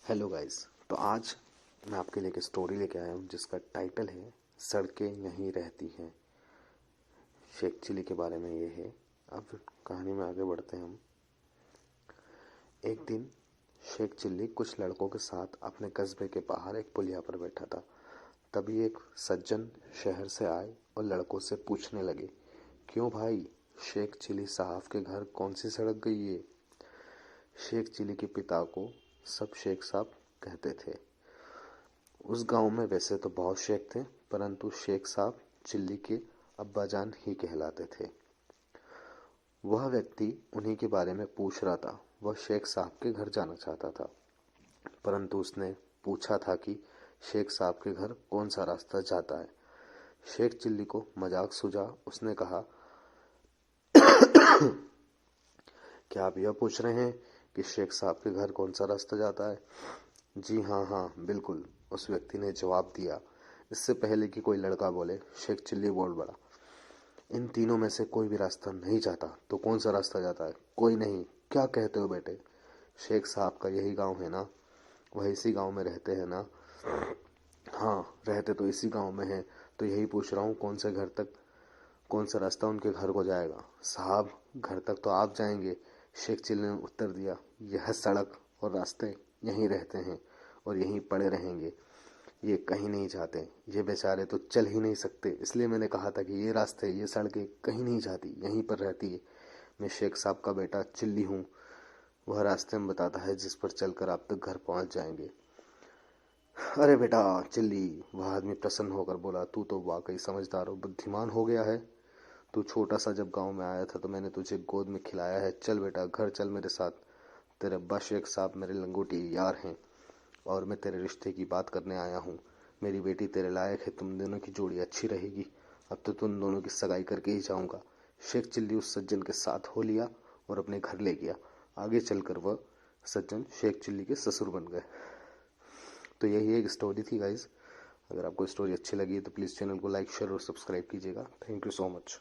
Hello guys. तो आज मैं आपके लिए एक स्टोरी लेके आया हूँ जिसका टाइटल है सड़कें यहीं रहती हैं। शेख चिल्ली के बारे में ये है। अब कहानी में आगे बढ़ते हैं हम। एक दिन शेख चिल्ली कुछ लड़कों के साथ अपने कस्बे के बाहर एक पुलिया पर बैठा था। तभी एक सज्जन शहर से आए और लड़कों से पूछने लगे, क्यों भाई, शेख चिल्ली साहब के घर कौन सी सड़क गई है? शेख चिल्ली के पिता को सब शेख साहब कहते थे। उस गांव में वैसे तो बहुत शेख थे, परंतु शेख साहब चिल्ली के अब्बाजान ही कहलाते थे। वह व्यक्ति उन्हीं के बारे में पूछ रहा था। वह शेख साहब के घर जाना चाहता था, परंतु उसने पूछा था कि शेख साहब के घर कौन सा रास्ता जाता है। शेख चिल्ली को मजाक सूझा। उसने कहा, क्या आप यह पूछ रहे हैं कि शेख साहब के घर कौन सा रास्ता जाता है? जी हाँ हाँ बिल्कुल, उस व्यक्ति ने जवाब दिया। इससे पहले कि कोई लड़का बोले, शेख चिल्ली बोल पड़ा, इन तीनों में से कोई भी रास्ता नहीं जाता। तो कौन सा रास्ता जाता है? कोई नहीं। क्या कहते हो बेटे? शेख साहब का यही गांव है ना? वह इसी गांव में रहते हैं ना? हाँ, रहते तो इसी गांव में हैं। तो यही पूछ रहा हूँ, कौन से घर तक, कौन सा रास्ता उनके घर को जाएगा? साहब, घर तक तो आप जाएंगे। शेख चिल्ली ने उत्तर दिया, यह सड़क और रास्ते यहीं रहते हैं और यहीं पड़े रहेंगे। ये कहीं नहीं जाते। ये बेचारे तो चल ही नहीं सकते, इसलिए मैंने कहा था कि ये रास्ते, ये सड़कें कहीं नहीं जाती, यहीं पर रहती है। मैं शेख साहब का बेटा चिल्ली हूँ। वह रास्ते में बताता है जिस पर चलकर आप तक घर पहुंच जाएंगे। अरे बेटा चिल्ली, वह आदमी प्रसन्न होकर बोला, तू तो वाकई समझदार और बुद्धिमान हो गया है। तू छोटा सा जब गांव में आया था तो मैंने तुझे गोद में खिलाया है। चल बेटा, घर चल मेरे साथ। तेरे अब्बा शेख साहब मेरे लंगोटी यार हैं और मैं तेरे रिश्ते की बात करने आया हूँ। मेरी बेटी तेरे लायक है, तुम दोनों की जोड़ी अच्छी रहेगी। अब तो तुम दोनों की सगाई करके ही जाऊंगा। शेख चिल्ली उस सज्जन के साथ हो लिया और अपने घर ले गया। आगे चलकर वह सज्जन शेख चिल्ली के ससुर बन गए। तो यही एक स्टोरी थी गाइज। अगर आपको स्टोरी अच्छी लगी तो प्लीज़ चैनल को लाइक, शेयर और सब्सक्राइब कीजिएगा। Thank you so much.